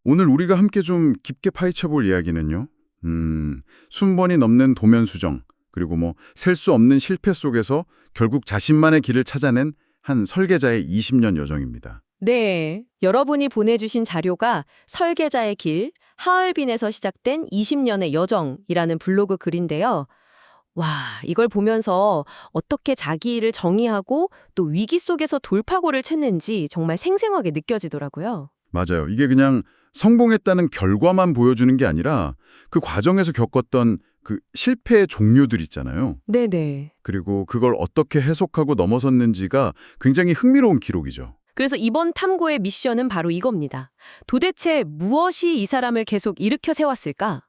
오늘 우리가 함께 좀 깊게 파헤쳐 볼 이야기는요. 순번이 넘는 도면 수정, 그리고 셀 수 없는 실패 속에서 결국 자신만의 길을 찾아낸 한 설계자의 20년 여정입니다. 네, 여러분이 보내주신 자료가 설계자의 길, 하얼빈에서 시작된 20년의 여정이라는 블로그 글인데요. 와, 이걸 보면서 어떻게 자기 일을 정의하고 또 위기 속에서 돌파구를 찾는지 정말 생생하게 느껴지더라고요. 맞아요. 이게 그냥 성공했다는 결과만 보여주는 게 아니라 그 과정에서 겪었던 그 실패의 종류들 있잖아요. 네네. 그리고 그걸 어떻게 해석하고 넘어섰는지가 굉장히 흥미로운 기록이죠. 그래서 이번 탐구의 미션은 바로 이겁니다. 도대체 무엇이 이 사람을 계속 일으켜 세웠을까?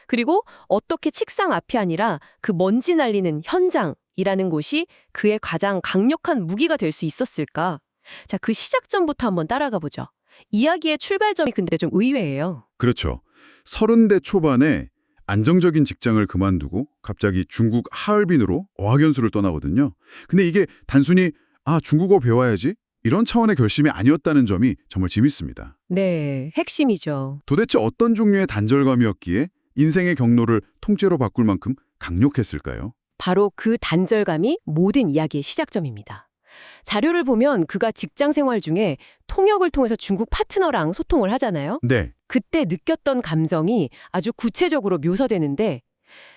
그리고 어떻게 책상 앞이 아니라 그 먼지 날리는 현장이라는 곳이 그의 가장 강력한 무기가 될 수 있었을까? 자, 그 시작점부터 한번 따라가 보죠. 이야기의 출발점이 근데 좀 의외예요. 그렇죠. 30대 초반에 안정적인 직장을 그만두고 갑자기 중국 하얼빈으로 어학연수를 떠나거든요. 근데 이게 단순히 중국어 배워야지 이런 차원의 결심이 아니었다는 점이 정말 재밌습니다. 네, 핵심이죠. 도대체 어떤 종류의 단절감이었기에 인생의 경로를 통째로 바꿀 만큼 강력했을까요? 바로 그 단절감이 모든 이야기의 시작점입니다. 자료를 보면 그가 직장 생활 중에 통역을 통해서 중국 파트너랑 소통을 하잖아요. 네. 그때 느꼈던 감정이 아주 구체적으로 묘사되는데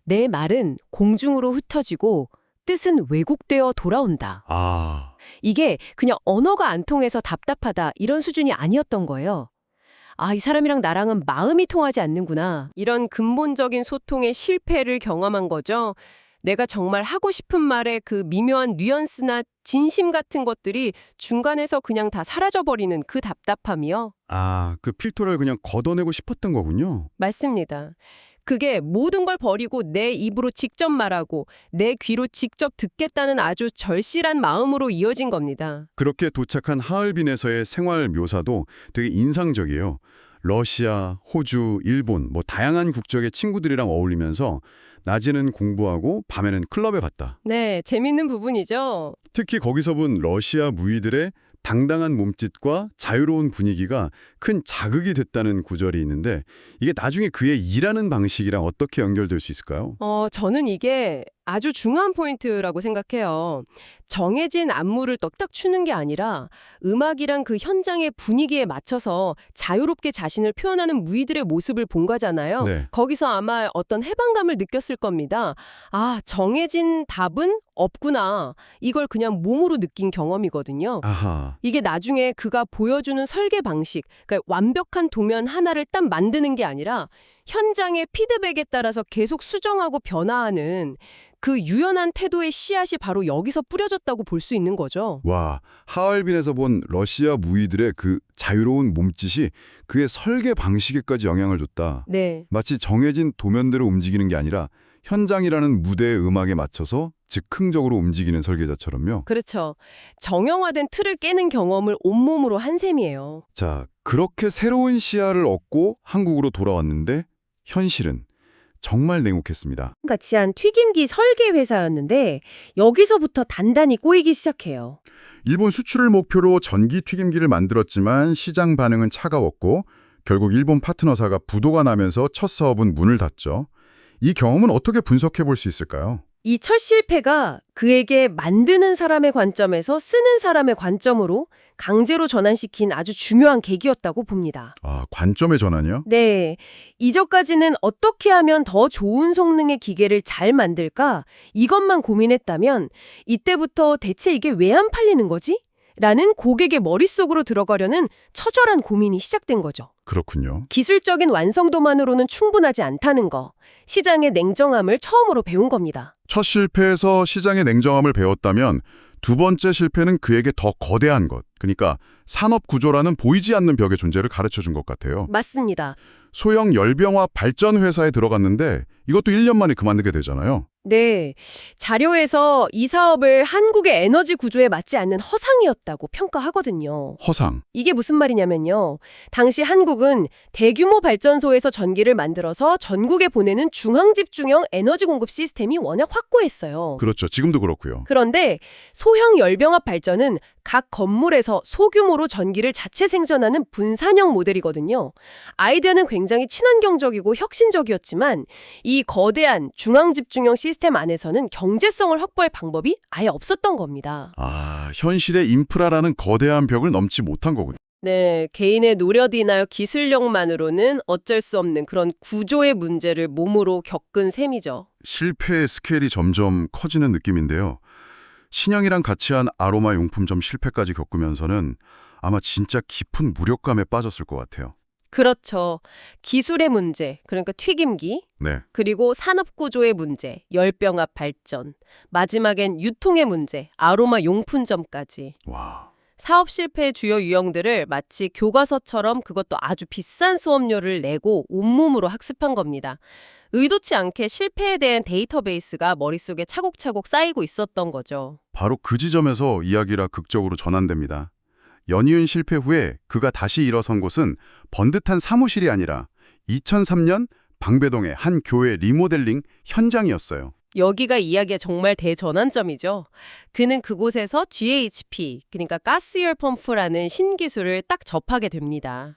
내 말은 공중으로 흩어지고 뜻은 왜곡되어 돌아온다. 이게 그냥 언어가 안 통해서 답답하다 이런 수준이 아니었던 거예요. 이 사람이랑 나랑은 마음이 통하지 않는구나. 이런 근본적인 소통의 실패를 경험한 거죠. 내가 정말 하고 싶은 말의 그 미묘한 뉘앙스나 진심 같은 것들이 중간에서 그냥 다 사라져버리는 그 답답함이요. 그 필터를 그냥 걷어내고 싶었던 거군요. 맞습니다. 그게 모든 걸 버리고 내 입으로 직접 말하고 내 귀로 직접 듣겠다는 아주 절실한 마음으로 이어진 겁니다. 그렇게 도착한 하얼빈에서의 생활 묘사도 되게 인상적이에요. 러시아, 호주, 일본 다양한 국적의 친구들이랑 어울리면서 낮에는 공부하고 밤에는 클럽에 갔다. 네, 재밌는 부분이죠. 특히 거기서 본 러시아 무희들의 당당한 몸짓과 자유로운 분위기가 큰 자극이 됐다는 구절이 있는데 이게 나중에 그의 일하는 방식이랑 어떻게 연결될 수 있을까요? 저는 이게 아주 중요한 포인트라고 생각해요. 정해진 안무를 딱 추는 게 아니라 음악이랑 그 현장의 분위기에 맞춰서 자유롭게 자신을 표현하는 무희들의 모습을 본 거잖아요. 네. 거기서 아마 어떤 해방감을 느꼈을 겁니다. 정해진 답은 없구나. 이걸 그냥 몸으로 느낀 경험이거든요. 아하. 이게 나중에 그가 보여주는 설계 방식, 그러니까 완벽한 도면 하나를 딱 만드는 게 아니라 현장의 피드백에 따라서 계속 수정하고 변화하는 그 유연한 태도의 씨앗이 바로 여기서 뿌려졌다고 볼 수 있는 거죠. 와, 하얼빈에서 본 러시아 무희들의 그 자유로운 몸짓이 그의 설계 방식에까지 영향을 줬다. 네. 마치 정해진 도면대로 움직이는 게 아니라 현장이라는 무대의 음악에 맞춰서 즉흥적으로 움직이는 설계자처럼요. 그렇죠. 정형화된 틀을 깨는 경험을 온몸으로 한 셈이에요. 자, 그렇게 새로운 시야를 얻고 한국으로 돌아왔는데 현실은 정말 냉혹했습니다. 같이 한 튀김기 설계 회사였는데 여기서부터 단단히 꼬이기 시작해요. 일본 수출을 목표로 전기 튀김기를 만들었지만 시장 반응은 차가웠고 결국 일본 파트너사가 부도가 나면서 첫 사업은 문을 닫죠. 이 경험은 어떻게 분석해 볼 수 있을까요? 이 첫 실패가 그에게 만드는 사람의 관점에서 쓰는 사람의 관점으로 강제로 전환시킨 아주 중요한 계기였다고 봅니다. 관점의 전환이요? 네, 이전까지는 어떻게 하면 더 좋은 성능의 기계를 잘 만들까 이것만 고민했다면 이때부터 대체 이게 왜 안 팔리는 거지? 라는 고객의 머릿속으로 들어가려는 처절한 고민이 시작된 거죠. 그렇군요. 기술적인 완성도만으로는 충분하지 않다는 거, 시장의 냉정함을 처음으로 배운 겁니다. 첫 실패에서 시장의 냉정함을 배웠다면 두 번째 실패는 그에게 더 거대한 것, 그러니까 산업 구조라는 보이지 않는 벽의 존재를 가르쳐준 것 같아요. 맞습니다. 소형 열병화 발전 회사에 들어갔는데 이것도 1년 만에 그만두게 되잖아요. 네, 자료에서 이 사업을 한국의 에너지 구조에 맞지 않는 허상이었다고 평가하거든요. 허상. 이게 무슨 말이냐면요. 당시 한국은 대규모 발전소에서 전기를 만들어서 전국에 보내는 중앙집중형 에너지 공급 시스템이 워낙 확고했어요. 그렇죠. 지금도 그렇고요. 그런데 소형 열병합 발전은 각 건물에서 그래서 소규모로 전기를 자체 생산하는 분산형 모델이거든요. 아이디어는 굉장히 친환경적이고 혁신적이었지만 이 거대한 중앙집중형 시스템 안에서는 경제성을 확보할 방법이 아예 없었던 겁니다. 현실의 인프라라는 거대한 벽을 넘지 못한 거군요. 네, 개인의 노력이나 기술력만으로는 어쩔 수 없는 그런 구조의 문제를 몸으로 겪은 셈이죠. 실패의 스케일이 점점 커지는 느낌인데요. 신형이랑 같이 한 아로마 용품점 실패까지 겪으면서는 아마 진짜 깊은 무력감에 빠졌을 것 같아요. 그렇죠. 기술의 문제, 그러니까 튀김기, 네. 그리고 산업구조의 문제, 열병합 발전, 마지막엔 유통의 문제, 아로마 용품점까지. 와. 사업 실패의 주요 유형들을 마치 교과서처럼 그것도 아주 비싼 수업료를 내고 온몸으로 학습한 겁니다. 의도치 않게 실패에 대한 데이터베이스가 머릿속에 차곡차곡 쌓이고 있었던 거죠. 바로 그 지점에서 이야기가 극적으로 전환됩니다. 연이은 실패 후에 그가 다시 일어선 곳은 번듯한 사무실이 아니라 2003년 방배동의 한 교회 리모델링 현장이었어요. 여기가 이야기의 정말 대전환점이죠. 그는 그곳에서 GHP, 그러니까 가스열 펌프라는 신기술을 딱 접하게 됩니다.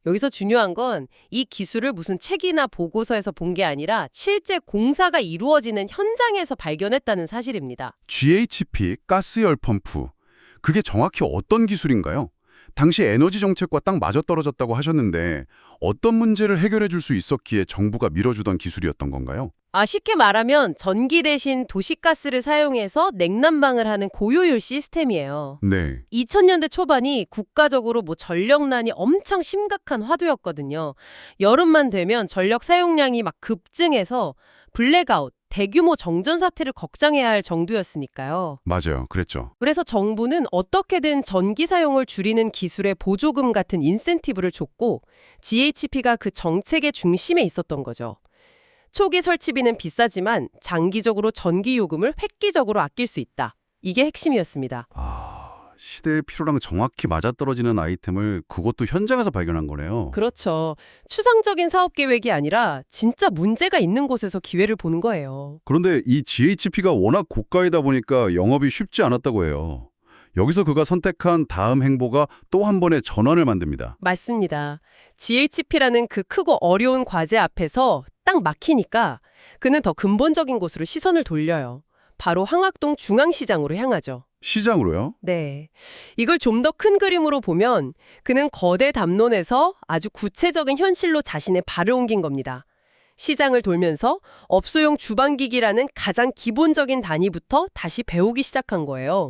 여기서 중요한 건 이 기술을 무슨 책이나 보고서에서 본 게 아니라 실제 공사가 이루어지는 현장에서 발견했다는 사실입니다. GHP, 가스열 펌프. 그게 정확히 어떤 기술인가요? 당시 에너지 정책과 딱 맞아떨어졌다고 하셨는데 어떤 문제를 해결해 줄 수 있었기에 정부가 밀어주던 기술이었던 건가요? 쉽게 말하면 전기 대신 도시가스를 사용해서 냉난방을 하는 고효율 시스템이에요. 네. 2000년대 초반이 국가적으로 전력난이 엄청 심각한 화두였거든요. 여름만 되면 전력 사용량이 막 급증해서 블랙아웃, 대규모 정전 사태를 걱정해야 할 정도였으니까요. 맞아요. 그랬죠. 그래서 정부는 어떻게든 전기 사용을 줄이는 기술의 보조금 같은 인센티브를 줬고 GHP가 그 정책의 중심에 있었던 거죠. 초기 설치비는 비싸지만 장기적으로 전기 요금을 획기적으로 아낄 수 있다. 이게 핵심이었습니다. 시대의 필요랑 정확히 맞아떨어지는 아이템을 그것도 현장에서 발견한 거네요. 그렇죠. 추상적인 사업 계획이 아니라 진짜 문제가 있는 곳에서 기회를 보는 거예요. 그런데 이 GHP가 워낙 고가이다 보니까 영업이 쉽지 않았다고 해요. 여기서 그가 선택한 다음 행보가 또 한 번의 전환을 만듭니다. 맞습니다. GHP라는 그 크고 어려운 과제 앞에서 딱 막히니까 그는 더 근본적인 곳으로 시선을 돌려요. 바로 황학동 중앙시장으로 향하죠. 시장으로요? 네. 이걸 좀 더 큰 그림으로 보면 그는 거대 담론에서 아주 구체적인 현실로 자신의 발을 옮긴 겁니다. 시장을 돌면서 업소용 주방기기라는 가장 기본적인 단위부터 다시 배우기 시작한 거예요.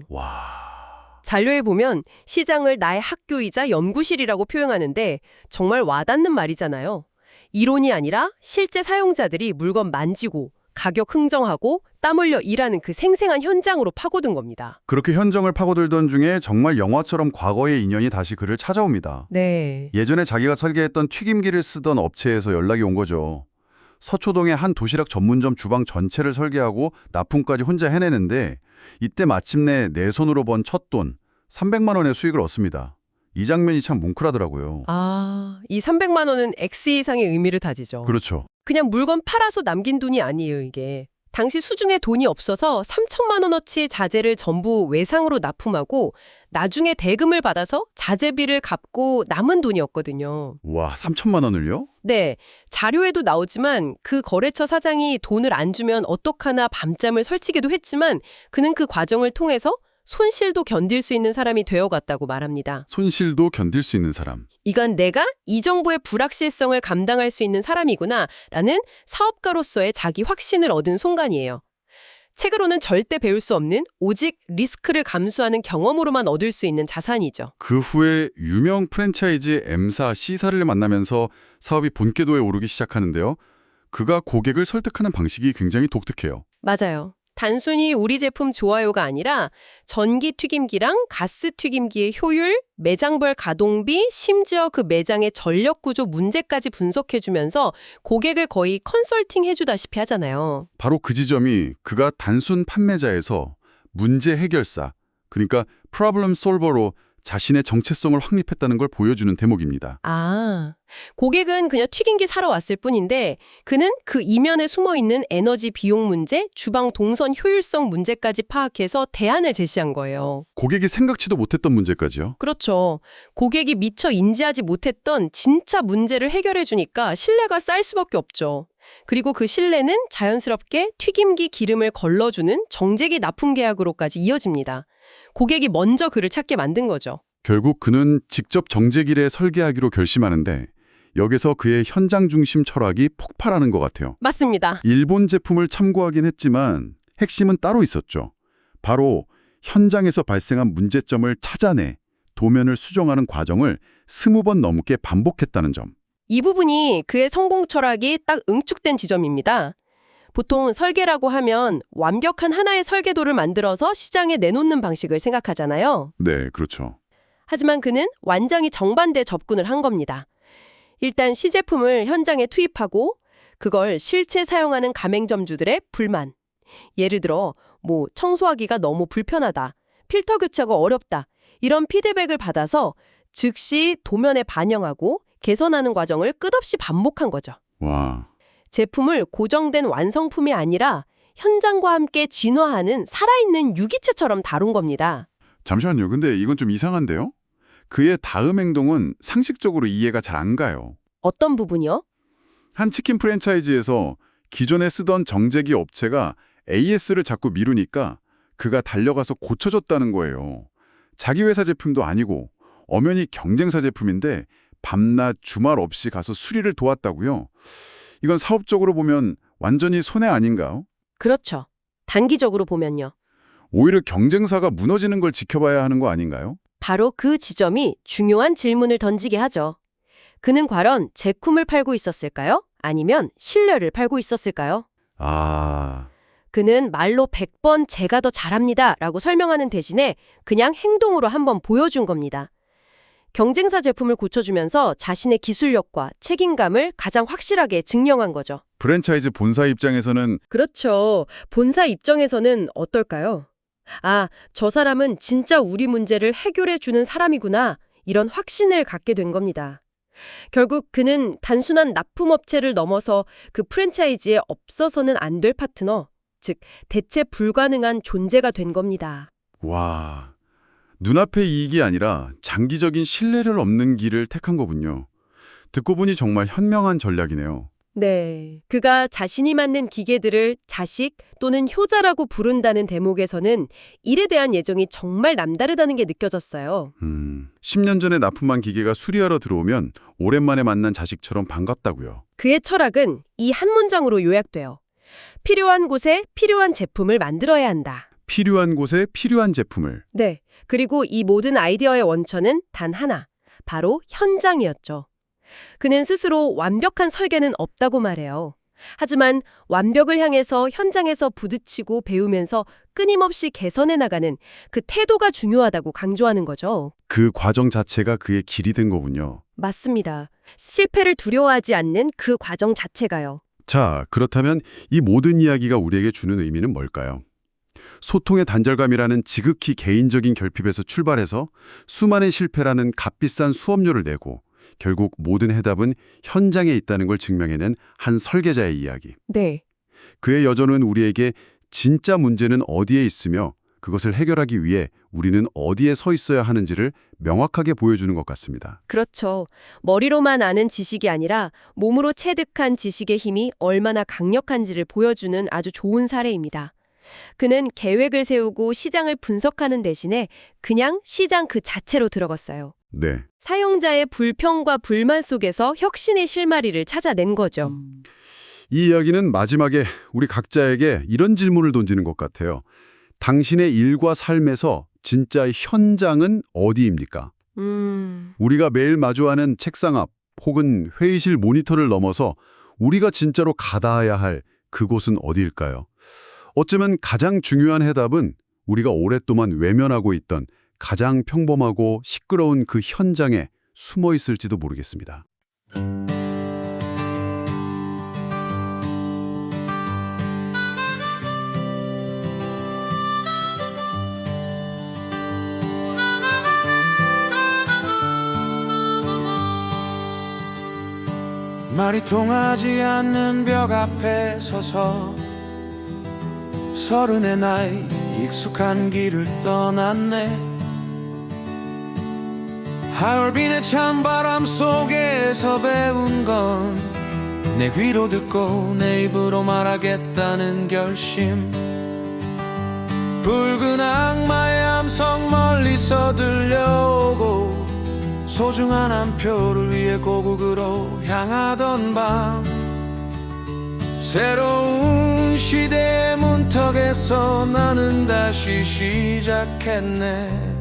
자료에 보면 시장을 나의 학교이자 연구실이라고 표현하는데 정말 와닿는 말이잖아요. 이론이 아니라 실제 사용자들이 물건 만지고 가격 흥정하고 땀 흘려 일하는 그 생생한 현장으로 파고든 겁니다. 그렇게 현장을 파고들던 중에 정말 영화처럼 과거의 인연이 다시 그를 찾아옵니다. 네. 예전에 자기가 설계했던 튀김기를 쓰던 업체에서 연락이 온 거죠. 서초동의 한 도시락 전문점 주방 전체를 설계하고 납품까지 혼자 해내는데 이때 마침내 내 손으로 번 첫 돈 300만 원의 수익을 얻습니다. 이 장면이 참 뭉클하더라고요. 이 300만 원은 X 이상의 의미를 다지죠. 그렇죠. 그냥 물건 팔아서 남긴 돈이 아니에요, 이게. 당시 수중에 돈이 없어서 3천만 원어치 자재를 전부 외상으로 납품하고 나중에 대금을 받아서 자재비를 갚고 남은 돈이었거든요. 와, 3천만 원을요? 네, 자료에도 나오지만 그 거래처 사장이 돈을 안 주면 어떡하나 밤잠을 설치기도 했지만 그는 그 과정을 통해서 손실도 견딜 수 있는 사람이 되어갔다고 말합니다. 손실도 견딜 수 있는 사람. 이건 내가 이 정부의 불확실성을 감당할 수 있는 사람이구나 라는 사업가로서의 자기 확신을 얻은 순간이에요. 책으로는 절대 배울 수 없는 오직 리스크를 감수하는 경험으로만 얻을 수 있는 자산이죠. 그 후에 유명 프랜차이즈 M사 C사를 만나면서 사업이 본궤도에 오르기 시작하는데요. 그가 고객을 설득하는 방식이 굉장히 독특해요. 맞아요. 단순히 우리 제품 좋아요가 아니라 전기 튀김기랑 가스 튀김기의 효율, 매장별 가동비, 심지어 그 매장의 전력 구조 문제까지 분석해주면서 고객을 거의 컨설팅 해주다시피 하잖아요. 바로 그 지점이 그가 단순 판매자에서 문제 해결사, 그러니까 프로블럼 솔버로 자신의 정체성을 확립했다는 걸 보여주는 대목입니다. 아, 고객은 그냥 튀김기 사러 왔을 뿐인데 그는 그 이면에 숨어있는 에너지 비용 문제, 주방 동선 효율성 문제까지 파악해서 대안을 제시한 거예요. 고객이 생각지도 못했던 문제까지요. 그렇죠. 고객이 미처 인지하지 못했던 진짜 문제를 해결해 주니까 신뢰가 쌓일 수밖에 없죠. 그리고 그 신뢰는 자연스럽게 튀김기 기름을 걸러주는 정제기 납품 계약으로까지 이어집니다. 고객이 먼저 그를 찾게 만든 거죠. 결국 그는 직접 정제기를 설계하기로 결심하는데 여기서 그의 현장 중심 철학이 폭발하는 것 같아요. 맞습니다. 일본 제품을 참고하긴 했지만 핵심은 따로 있었죠. 바로 현장에서 발생한 문제점을 찾아내 도면을 수정하는 과정을 20번 넘게 반복했다는 점. 이 부분이 그의 성공 철학이 딱 응축된 지점입니다. 보통 설계라고 하면 완벽한 하나의 설계도를 만들어서 시장에 내놓는 방식을 생각하잖아요. 네, 그렇죠. 하지만 그는 완전히 정반대 접근을 한 겁니다. 일단 시제품을 현장에 투입하고 그걸 실제 사용하는 가맹점주들의 불만. 예를 들어 청소하기가 너무 불편하다, 필터 교체가 어렵다 이런 피드백을 받아서 즉시 도면에 반영하고 개선하는 과정을 끝없이 반복한 거죠. 와, 제품을 고정된 완성품이 아니라 현장과 함께 진화하는 살아있는 유기체처럼 다룬 겁니다. 잠시만요. 근데 이건 좀 이상한데요? 그의 다음 행동은 상식적으로 이해가 잘 안 가요. 어떤 부분이요? 한 치킨 프랜차이즈에서 기존에 쓰던 정제기 업체가 AS를 자꾸 미루니까 그가 달려가서 고쳐줬다는 거예요. 자기 회사 제품도 아니고 엄연히 경쟁사 제품인데 밤낮 주말 없이 가서 수리를 도왔다고요? 이건 사업적으로 보면 완전히 손해 아닌가요? 그렇죠. 단기적으로 보면요. 오히려 경쟁사가 무너지는 걸 지켜봐야 하는 거 아닌가요? 바로 그 지점이 중요한 질문을 던지게 하죠. 그는 과연 제품을 팔고 있었을까요? 아니면 신뢰를 팔고 있었을까요? 아, 그는 말로 100번 제가 더 잘합니다 라고 설명하는 대신에 그냥 행동으로 한번 보여준 겁니다. 경쟁사 제품을 고쳐주면서 자신의 기술력과 책임감을 가장 확실하게 증명한 거죠. 프랜차이즈 본사 입장에서는 그렇죠. 본사 입장에서는 어떨까요? 아, 저 사람은 진짜 우리 문제를 해결해주는 사람이구나. 이런 확신을 갖게 된 겁니다. 결국 그는 단순한 납품업체를 넘어서 그 프랜차이즈에 없어서는 안 될 파트너, 즉 대체 불가능한 존재가 된 겁니다. 와, 눈앞의 이익이 아니라 장기적인 신뢰를 얻는 길을 택한 거군요. 듣고 보니 정말 현명한 전략이네요. 네, 그가 자신이 만든 기계들을 자식 또는 효자라고 부른다는 대목에서는 일에 대한 예정이 정말 남다르다는 게 느껴졌어요. 10년 전에 납품한 기계가 수리하러 들어오면 오랜만에 만난 자식처럼 반갑다고요. 그의 철학은 이 한 문장으로 요약돼요. 필요한 곳에 필요한 제품을 만들어야 한다. 필요한 곳에 필요한 제품을. 네, 그리고 이 모든 아이디어의 원천은 단 하나, 바로 현장이었죠. 그는 스스로 완벽한 설계는 없다고 말해요. 하지만 완벽을 향해서 현장에서 부딪히고 배우면서 끊임없이 개선해 나가는 그 태도가 중요하다고 강조하는 거죠. 그 과정 자체가 그의 길이 된 거군요. 맞습니다. 실패를 두려워하지 않는 그 과정 자체가요. 자, 그렇다면 이 모든 이야기가 우리에게 주는 의미는 뭘까요? 소통의 단절감이라는 지극히 개인적인 결핍에서 출발해서 수많은 실패라는 값비싼 수업료를 내고 결국 모든 해답은 현장에 있다는 걸 증명해낸 한 설계자의 이야기. 네. 그의 여정은 우리에게 진짜 문제는 어디에 있으며 그것을 해결하기 위해 우리는 어디에 서 있어야 하는지를 명확하게 보여주는 것 같습니다. 그렇죠. 머리로만 아는 지식이 아니라 몸으로 체득한 지식의 힘이 얼마나 강력한지를 보여주는 아주 좋은 사례입니다. 그는 계획을 세우고 시장을 분석하는 대신에 그냥 시장 그 자체로 들어갔어요. 네. 사용자의 불평과 불만 속에서 혁신의 실마리를 찾아낸 거죠. 이 이야기는 마지막에 우리 각자에게 이런 질문을 던지는 것 같아요. 당신의 일과 삶에서 진짜 현장은 어디입니까? 우리가 매일 마주하는 책상 앞 혹은 회의실 모니터를 넘어서 우리가 진짜로 가닿아야 할 그곳은 어디일까요? 어쩌면 가장 중요한 해답은 우리가 오랫동안 외면하고 있던 가장 평범하고 시끄러운 그 현장에 숨어 있을지도 모르겠습니다. 말이 통하지 않는 벽 앞에 서서 서른의 나이 익숙한 길을 떠났네. 하얼빈의 찬바람 속에서 배운 건 내 귀로 듣고 내 입으로 말하겠다는 결심. 붉은 악마의 함성 멀리서 들려오고 소중한 한 표를 위해 고국으로 향하던 밤, 새로운 시대의 문턱에서 나는 다시 시작했네.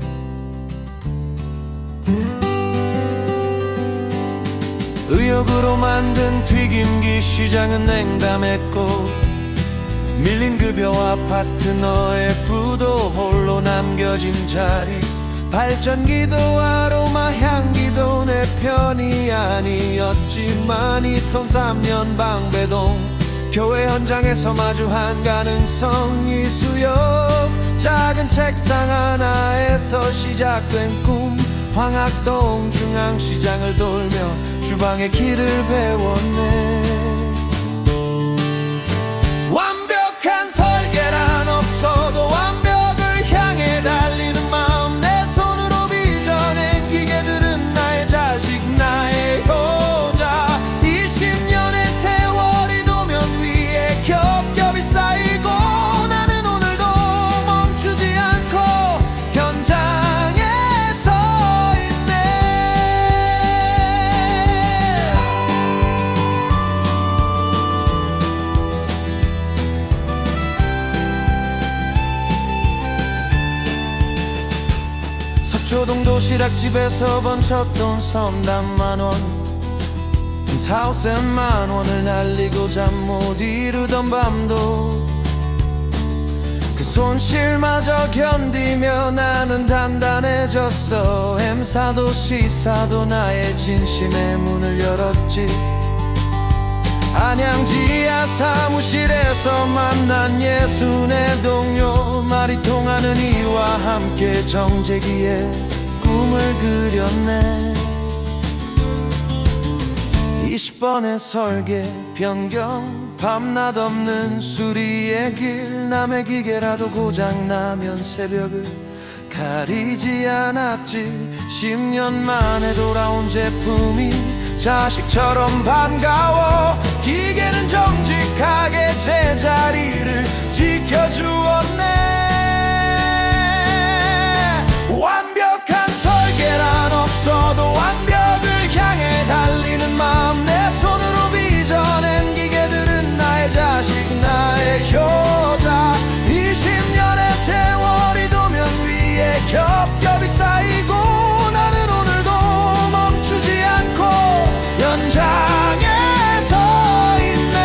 의욕으로 만든 튀김기 시장은 냉담했고 밀린 급여와 파트너의 부도 홀로 남겨진 자리, 발전기도 아로마 향기도 내 편이 아니었지만 2003년 방배동 교회 현장에서 마주한 가능성이 수yok, 작은 책상 하나에서 시작된 꿈, 황학동 중앙시장을 돌며 주방의 길을 배웠네. 완벽한 설계란 없어도 완벽을 향해 달리는 마음, 내 손으로 빚어낸 기계들은 나의 자식 나의 효자. 20년의 세월이 도면 위에 겹겹이 쌓이고 나는 오늘도 멈추지 않고 현장에 서 있네. 서초동 도시락집에서 번쳤던 선단 만원, 사오센 만원을 날리고 잠 못 이루던 밤도 그 손실마저 견디며 나는 단단해졌어. M사도 C사도 나의 진심의 문을 열었지. 안양 지하 사무실에서 만난 예순의 동료, 말이 통하는 이와 함께 정재기의 꿈을 그렸네. 20번의 설계 변경, 밤낮 없는 수리의 길, 남의 기계라도 고장나면 새벽을 가리지 않았지. 10년 만에 돌아온 제품이 자식처럼 반가워. 기계는 정직하게 제자리를 지켜주었네. 완벽한 설계란 없어도 완벽을 향해 달리는 마음, 내 손으로 빚어낸 기계들은 나의 자식 나의 효자. 20년의 세월이 도면 위에 겹겹이 쌓이고 나는 오늘도 멈추지 않고 현장에 서 있네.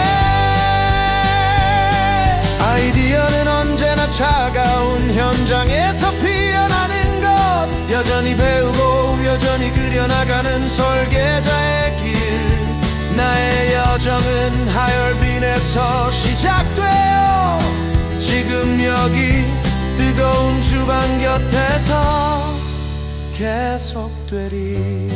아이디어는 언제나 차가운 현장에서 피어나는 것, 여전히 배우고 여전히 그려나가는 설계자의 길. 나의 여정은 하얼빈에서 시작되어 지금 여기 뜨거운 주방 곁에서 계속되리.